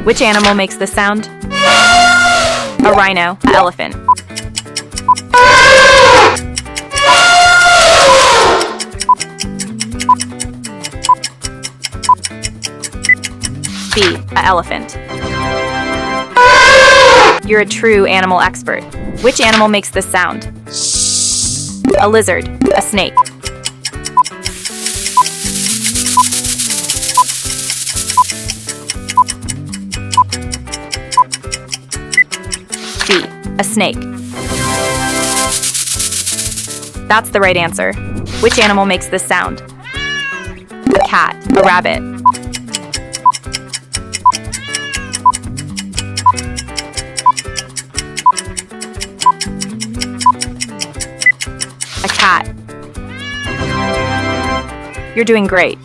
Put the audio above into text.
Which animal makes this sound? A rhino, an elephant. B, an elephant. You're a true animal expert. Which animal makes this sound? A lizard, a snake. B, a snake. That's the right answer. Which animal makes this sound? A cat, a rabbit. A cat. You're doing great.